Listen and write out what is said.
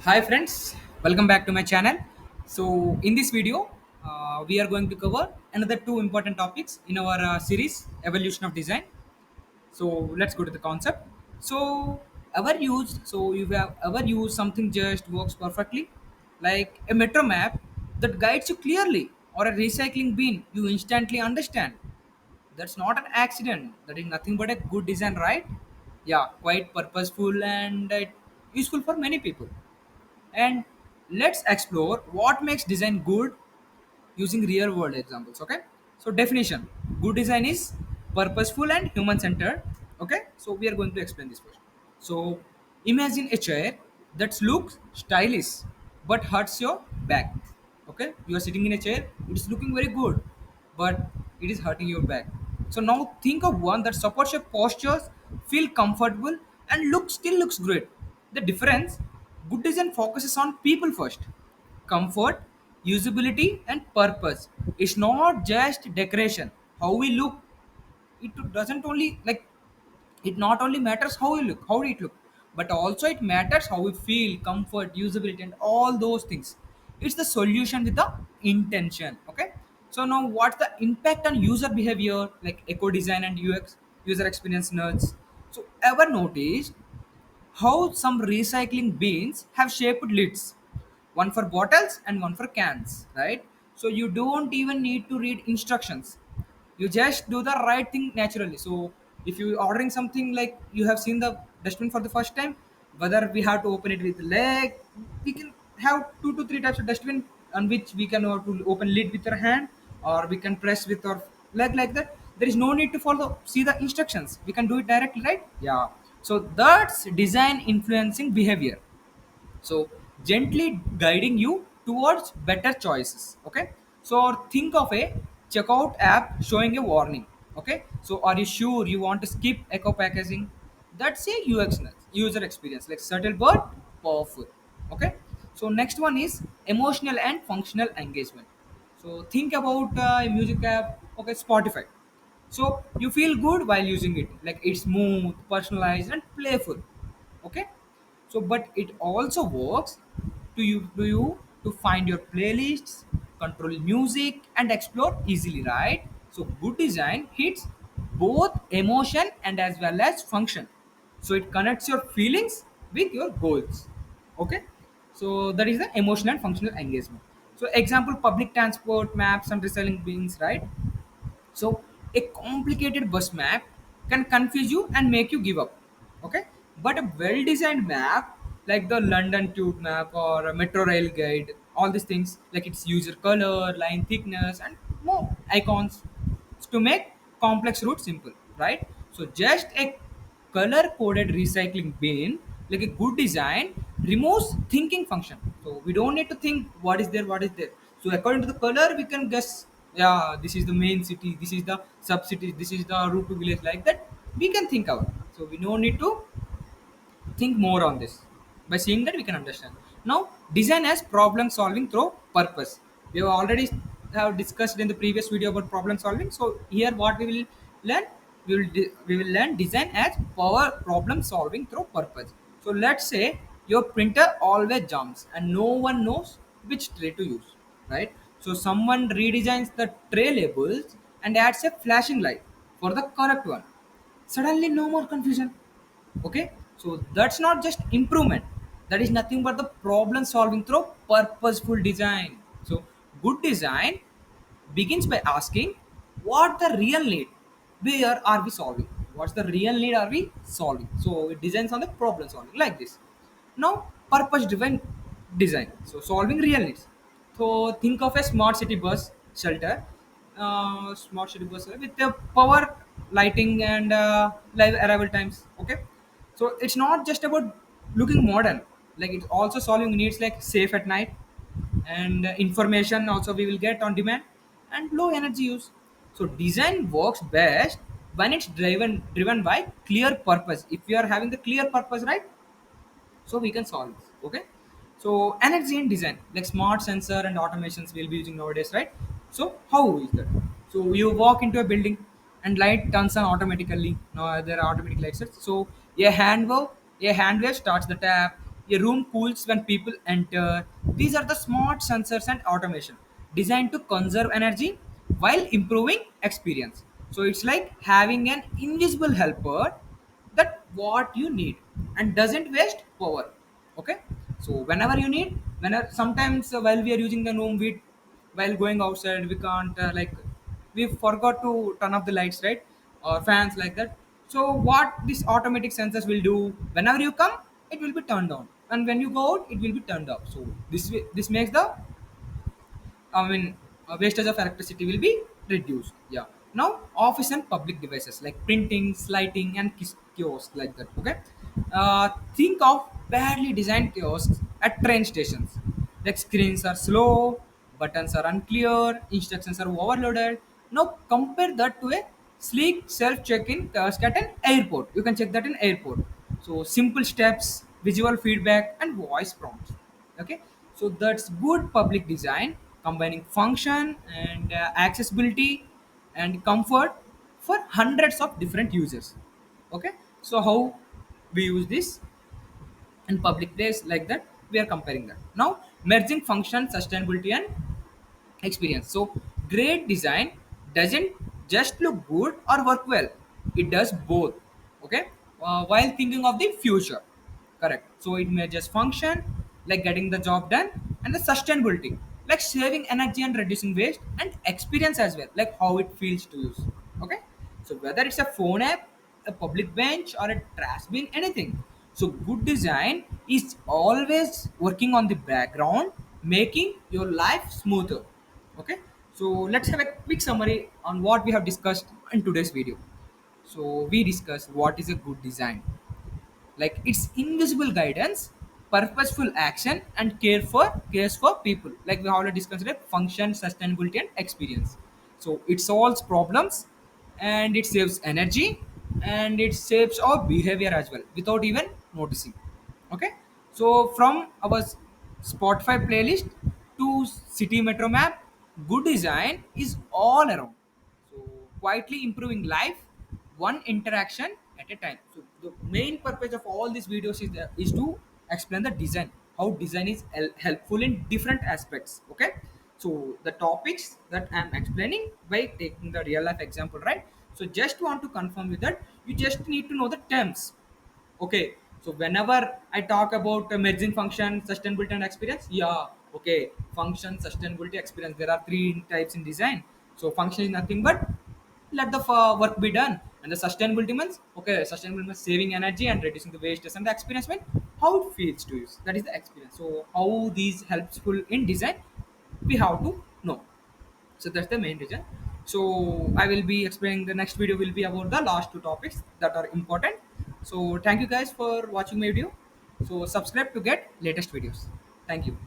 Hi friends, welcome back to my channel. So in this video, we are going to cover another two important topics in our series, evolution of design. So let's go to the concept. So you have ever used something just works perfectly, like a metro map that guides you clearly, or a recycling bin you instantly understand. That's not an accident. That is nothing but a good design, right? Yeah, quite purposeful and useful for many people. And let's explore what makes design good using real world examples. Okay, so definition: good design is purposeful and human centered. Okay, so we are going to explain this first. So imagine a chair that looks stylish but hurts your back. Okay, you are sitting in a chair, it is looking very good, but it is hurting your back. So now think of one that supports your postures, feel comfortable, and looks great. The difference: good design focuses on people first, comfort, usability, and purpose. It's not just decoration. How we look, it doesn't only like it not only matters how you look, how it look, but also it matters how we feel, comfort, usability, and all those things. It's the solution with the intention. Okay, so now what's the impact on user behavior, like eco design and UX, user experience nerds? So ever noticed how some recycling bins have shaped lids, one for bottles and one for cans, right? So you don't even need to read instructions, you just do the right thing naturally. So if you ordering something, like you have seen the dustbin for the first time, whether we have to open it with leg, we can have two to three types of dustbin on which we can to open lid with our hand, or we can press with our leg, like that. There is no need to follow see the instructions, we can do it directly, right? Yeah, so that's design influencing behavior, so gently guiding you towards better choices. Okay, so or think of a checkout app showing a warning. Okay, so are you sure you want to skip eco packaging? That's a user experience, like subtle but powerful. Okay, so next one is emotional and functional engagement. So think about a music app, okay, Spotify. So you feel good while using it, like it's smooth, personalized, and playful. Okay, so but it also works to you to find your playlists, control music, and explore easily, right? So good design hits both emotion and as well as function, so it connects your feelings with your goals. Okay, so that is the emotional and functional engagement. So example, public transport maps and reselling bins, right? So a complicated bus map can confuse you and make you give up. Okay, but a well-designed map like the London Tube map or a Metro Rail guide, all these things, like its user color, line thickness, and more icons to make complex routes simple, right? So just a color-coded recycling bin, like a good design, removes thinking function. So we don't need to think what is there, what is there. So according to the color, we can guess. Yeah, this is the main city. This is the sub city. This is the route to village. Like that, we can think about. So we don't need to think more on this. By seeing that, we can understand. Now design as problem solving through purpose. We have already have discussed in the previous video about problem solving. So here what we will learn, we will learn design as power problem solving through purpose. So let's say your printer always jumps and no one knows which tray to use, right? So someone redesigns the tray labels and adds a flashing light for the correct one. Suddenly no more confusion. Okay, so that's not just improvement, that is nothing but the problem solving through purposeful design. So good design begins by asking what the real need, where are we solving, what's the real need are we solving. So it designs on the problem solving, like this. Now purpose driven design, so solving real needs. So think of a smart city bus shelter, smart city bus with the power, lighting, and live arrival times. Okay, so it's not just about looking modern, like it's also solving needs like safe at night, and information also we will get on demand, and low energy use. So design works best when it's driven by clear purpose. If you are having the clear purpose, right, so we can solve this. Okay, so energy in design, like smart sensor and automations we'll be using nowadays, right? So how is that? So you walk into a building and light turns on automatically. Now there are automatic lights. So a hand wave starts the tap, A room cools when people enter. These are the smart sensors and automation designed to conserve energy while improving experience. So it's like having an invisible helper that what you need and doesn't waste power. Okay, so whenever you need, whenever sometimes while we are using the room, we while going outside we can't like we forgot to turn off the lights, right, or fans like that. So what this automatic sensors will do, whenever you come it will be turned on, and when you go out it will be turned off. So this makes the I mean, wastage of electricity will be reduced. Yeah. Now, office and public devices like printing, lighting, and kiosks like that. Okay. Think of badly designed kiosks at train stations. Like screens are slow, buttons are unclear, instructions are overloaded. Now compare that to a sleek self-check-in kiosk at an airport. You can check that in airport. So simple steps, visual feedback, and voice prompts. Okay, so that's good public design combining function and accessibility and comfort for hundreds of different users. Okay, so how we use this in public place like that, we are comparing that. Now merging function, sustainability, and experience. So great design doesn't just look good or work well, it does both. Okay, while thinking of the future. Correct. So it may just function like getting the job done, and the sustainability like saving energy and reducing waste, and experience as well like how it feels to use. Okay, so whether it's a phone app, a public bench, or a trash bin, anything. So good design is always working on the background, making your life smoother. Okay, so let's have a quick summary on what we have discussed in today's video. So we discussed what is a good design, like it's invisible guidance, purposeful action, and cares for people, like we already discussed it, function, sustainability, and experience. So it solves problems, and it saves energy, and it saves our behavior as well without even noticing. Okay, so from our Spotify playlist to city metro map, good design is all around, so quietly improving life one interaction at a time. So the main purpose of all these videos is to explain the design, how design is helpful in different aspects. Okay, so the topics that I'm explaining by taking the real life example, right? So just want to confirm with that, you just need to know the terms. Okay, so whenever I talk about merging function, sustainability, and experience, yeah, okay, function, sustainability, experience, there are three types in design. So function is nothing but let the work be done, and the sustainability means, okay, sustainability means saving energy and reducing the waste, and the experience means how it feels to use, that is the experience. So how these helpful in design, we have to know. So that's the main reason. So I will be explaining, the next video will be about the last two topics that are important. So thank you guys for watching my video. So subscribe to get latest videos. Thank you.